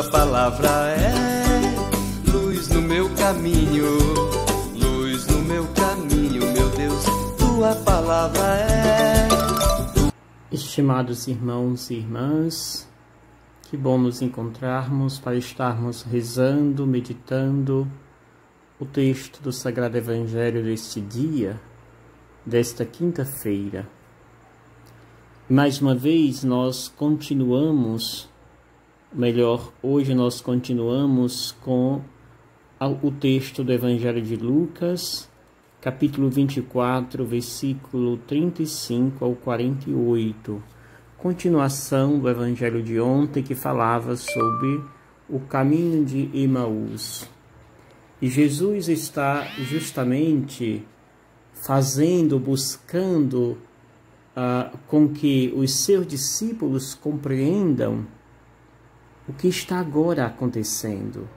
tua palavra é luz no meu caminho, luz no meu caminho, meu Deus, tua palavra é. Estimados irmãos e irmãs, que bom nos encontrarmos para estarmos rezando, meditando o texto do Sagrado Evangelho deste dia, desta quinta-feira. Mais uma vez nós continuamos, hoje nós continuamos com o texto do Evangelho de Lucas, capítulo 24, versículo 35 ao 48. Continuação do Evangelho de ontem, que falava sobre o caminho de Emaús. E Jesus está justamente buscando com que os seus discípulos compreendam o que está agora acontecendo,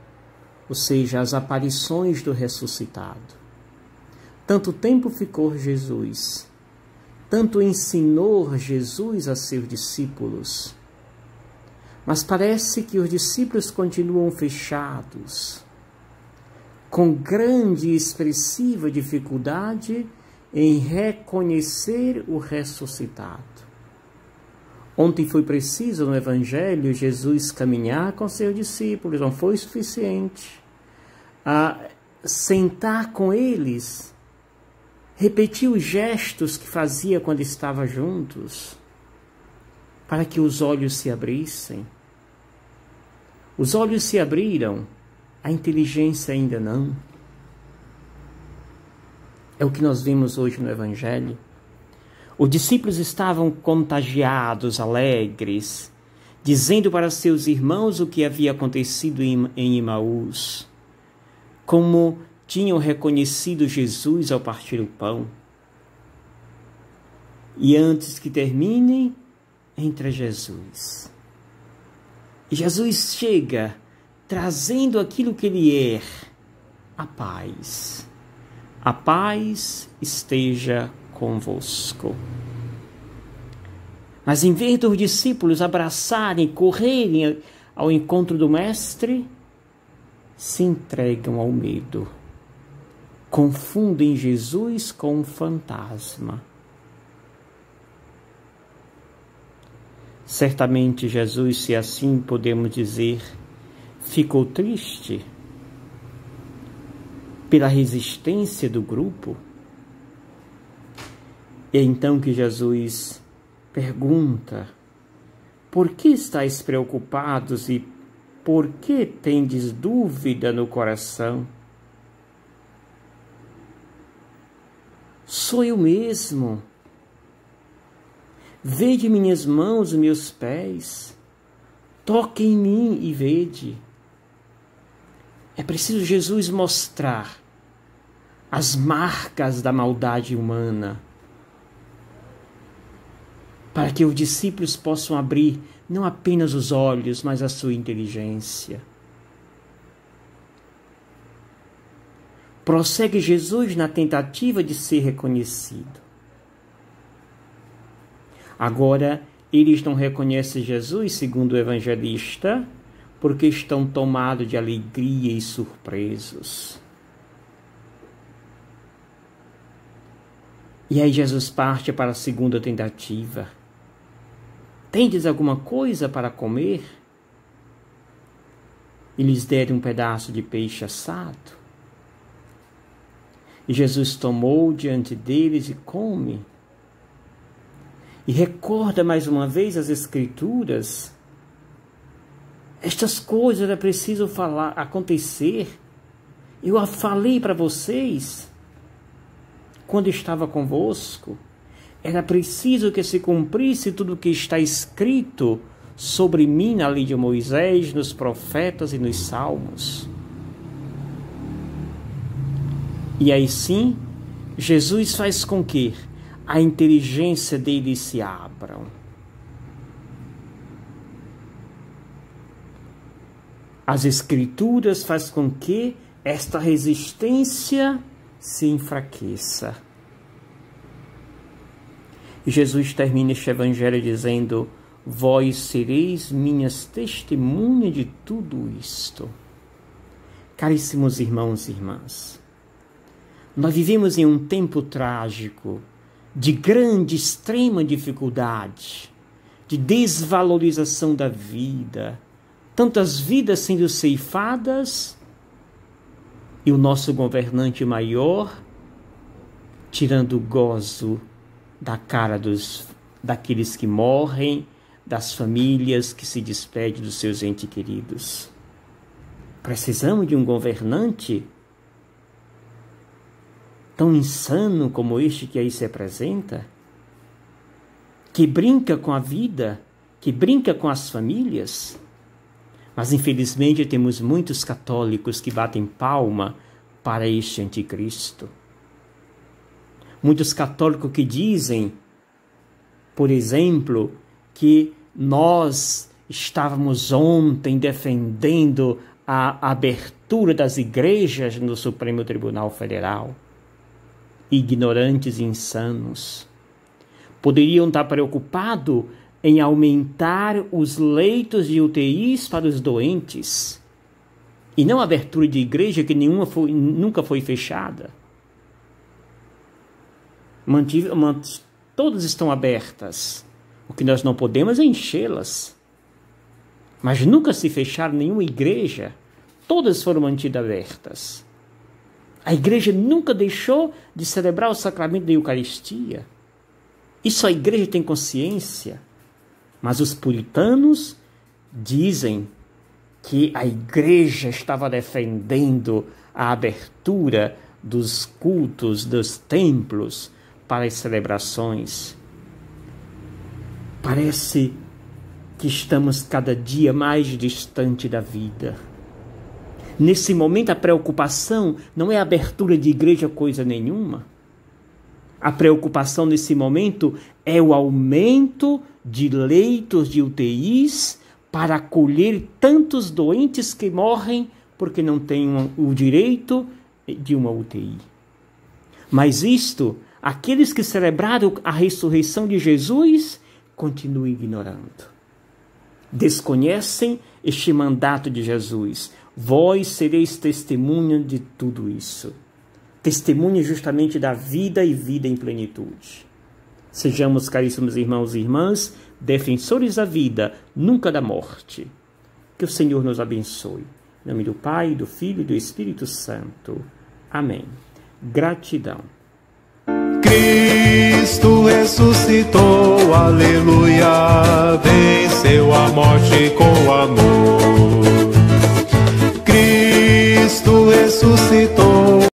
ou seja, as aparições do ressuscitado. Tanto tempo ficou Jesus, tanto ensinou Jesus a seus discípulos, mas parece que os discípulos continuam fechados, com grande e expressiva dificuldade em reconhecer o ressuscitado. Ontem foi preciso no Evangelho Jesus caminhar com seus discípulos, não foi suficiente. Sentar com eles, repetir os gestos que fazia quando estava juntos, para que os olhos se abrissem. Os olhos se abriram, a inteligência ainda não. É o que nós vimos hoje no Evangelho. Os discípulos estavam contagiados, alegres, dizendo para seus irmãos o que havia acontecido em Emaús, como tinham reconhecido Jesus ao partir o pão. E antes que terminem, entra Jesus. E Jesus chega trazendo aquilo que ele é, a paz. A paz esteja convosco. Mas em vez dos discípulos abraçarem, correrem ao encontro do Mestre, se entregam ao medo. Confundem Jesus com um fantasma. Certamente Jesus, se assim podemos dizer, ficou triste pela resistência do grupo. É então que Jesus pergunta: por que estáis preocupados e por que tendes dúvida no coração? Sou eu mesmo. Vede minhas mãos e meus pés. Toque em mim e vede. É preciso Jesus mostrar as marcas da maldade humana, para que os discípulos possam abrir não apenas os olhos, mas a sua inteligência. Prossegue Jesus na tentativa de ser reconhecido. Agora, eles não reconhecem Jesus, segundo o evangelista, porque estão tomados de alegria e surpresos. E aí Jesus parte para a segunda tentativa. Tendes alguma coisa para comer? E lhes deram um pedaço de peixe assado. E Jesus tomou diante deles e come. E recorda mais uma vez as Escrituras. Estas coisas é preciso acontecer. Eu a falei para vocês quando estava convosco. Era preciso que se cumprisse tudo o que está escrito sobre mim na lei de Moisés, nos profetas e nos salmos. E aí sim, Jesus faz com que a inteligência deles se abram. As Escrituras faz com que esta resistência se enfraqueça. E Jesus termina este evangelho dizendo: vós sereis minhas testemunhas de tudo isto. Caríssimos irmãos e irmãs, nós vivemos em um tempo trágico, de grande, extrema dificuldade, de desvalorização da vida, tantas vidas sendo ceifadas, e o nosso governante maior tirando o gozo da cara daqueles que morrem, das famílias que se despedem dos seus entes queridos. Precisamos de um governante tão insano como este que aí se apresenta, que brinca com a vida, que brinca com as famílias. Mas infelizmente temos muitos católicos que batem palma para este anticristo. Muitos católicos que dizem, por exemplo, que nós estávamos ontem defendendo a abertura das igrejas no Supremo Tribunal Federal. Ignorantes e insanos. Poderiam estar preocupados em aumentar os leitos de UTIs para os doentes, e não a abertura de igreja que nunca foi fechada. Todas estão abertas. O que nós não podemos é enchê-las. Mas nunca se fecharam nenhuma igreja. Todas foram mantidas abertas. A igreja nunca deixou de celebrar o sacramento da Eucaristia. Isso a igreja tem consciência. Mas os puritanos dizem que a igreja estava defendendo a abertura dos cultos, dos templos, para as celebrações. Parece que estamos cada dia mais distante da vida. Nesse momento a preocupação não é a abertura de igreja coisa nenhuma. A preocupação nesse momento é o aumento de leitos de UTIs para acolher tantos doentes que morrem porque não têm o direito de uma UTI. Mas isto, aqueles que celebraram a ressurreição de Jesus continuam ignorando. Desconhecem este mandato de Jesus. Vós sereis testemunha de tudo isso. Testemunha justamente da vida e vida em plenitude. Sejamos, caríssimos irmãos e irmãs, defensores da vida, nunca da morte. Que o Senhor nos abençoe. Em nome do Pai, do Filho e do Espírito Santo. Amém. Gratidão. Cristo ressuscitou, aleluia, venceu a morte com amor. Cristo ressuscitou.